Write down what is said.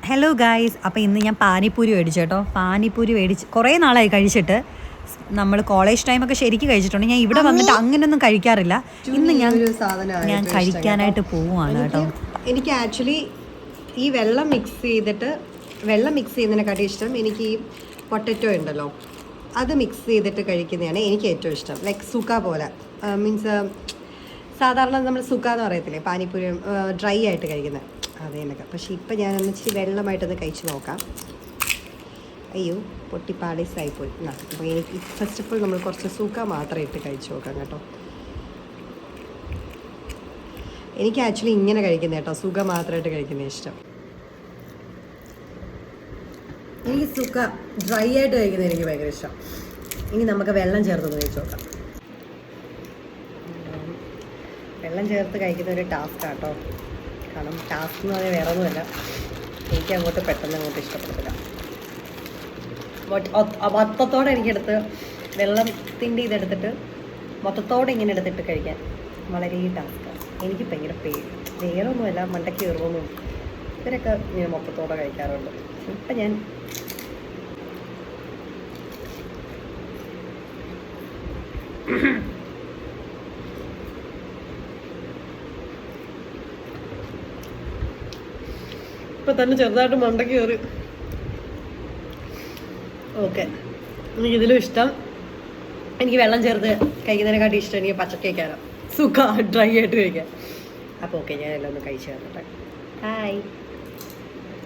Hello guys, അപ്പോൾ ഇന്ന് ഞാൻ പാനിപ്പൂരി മേടിച്ചു കേട്ടോ. പാനിപ്പൂരി മേടിച്ച് കുറേ നാളായി കഴിച്ചിട്ട്. നമ്മൾ കോളേജ് ടൈമൊക്കെ ശരിക്കും കഴിച്ചിട്ടുണ്ട്. ഞാൻ ഇവിടെ വന്നിട്ട് അങ്ങനെയൊന്നും കഴിക്കാറില്ല. ഇന്ന് ഞാൻ കഴിക്കാനായിട്ട് പോവുകയാണ് കേട്ടോ. എനിക്ക് ആക്ച്വലി ഈ വെള്ളം മിക്സ് ചെയ്യുന്നതിനെക്കാട്ടി ഇഷ്ടം എനിക്ക് ഈ പൊട്ടറ്റോ ഉണ്ടല്ലോ, അത് മിക്സ് ചെയ്തിട്ട് കഴിക്കുന്നതാണ് എനിക്ക് ഏറ്റവും ഇഷ്ടം. ലൈക്ക് സുക്ക പോലെ, മീൻസ് സാധാരണ നമ്മൾ സുക്ക എന്ന് പറയത്തില്ലേ, പാനിപ്പൂരി ഡ്രൈ ആയിട്ട് കഴിക്കുന്നത് അതേനൊക്കെ. പക്ഷേ ഇപ്പം ഞാനൊന്ന് ഇച്ചിരി വെള്ളമായിട്ടൊന്ന് കഴിച്ച് നോക്കാം. അയ്യോ പൊട്ടിപ്പാളീസായിപ്പോയി. അപ്പോൾ എനിക്ക് ഫസ്റ്റ് ഓഫ് ഓൾ നമ്മൾ കുറച്ച് സുക്ക മാത്രം ഇട്ട് കഴിച്ച് നോക്കാം കേട്ടോ. എനിക്ക് ആക്ച്വലി ഇങ്ങനെ കഴിക്കുന്നത് കേട്ടോ, സുഖ മാത്രമായിട്ട് കഴിക്കുന്നത് ഇഷ്ടം. എനിക്ക് സുക്ക ഡ്രൈ ആയിട്ട് കഴിക്കുന്നത് എനിക്ക് ഭയങ്കര ഇഷ്ടം. ഇനി നമുക്ക് വെള്ളം ചേർത്തൊന്ന് കഴിച്ച് നോക്കാം. വെള്ളം ചേർത്ത് കഴിക്കുന്ന ഒരു ടാസ്ക് കേട്ടോ. കാരണം ടാസ്ക് എന്ന് പറഞ്ഞാൽ വേറെ ഒന്നുമല്ല, എനിക്ക് അങ്ങോട്ട് പെട്ടെന്ന് അങ്ങോട്ട് ഇഷ്ടപ്പെടത്തില്ല. മൊത്തത്തോടെ എനിക്കെടുത്ത് വെള്ളത്തിൻ്റെ ഇതെടുത്തിട്ട് മൊത്തത്തോടെ ഇങ്ങനെ എടുത്തിട്ട് കഴിക്കാൻ വളരെ ടാസ്ക്കാണ്. എനിക്ക് ഭയങ്കര വേറെ ഒന്നുമല്ല, മണ്ടയ്ക്ക് കയറുമൊന്നും ഇവരൊക്കെ ഞാൻ മൊത്തത്തോടെ കഴിക്കാറുണ്ട്. ഇപ്പം ഞാൻ ഇപ്പം തന്നെ ചെറുതായിട്ട് മണ്ടയ്ക്ക് കയറി. ഓക്കെ, എനിക്ക് ഇതിലും ഇഷ്ടം, എനിക്ക് വെള്ളം ചേർത്ത് കഴിക്കുന്നതിനെക്കാട്ടി ഇഷ്ടം എനിക്ക് പച്ചക്ക് കഴിക്കാനോ, സുഖ ഡ്രൈ ആയിട്ട് കഴിക്കാൻ. അപ്പോൾ ഓക്കെ, ഞാൻ എല്ലാം ഒന്ന് കഴിച്ചു തരട്ടെ. ഹായ്.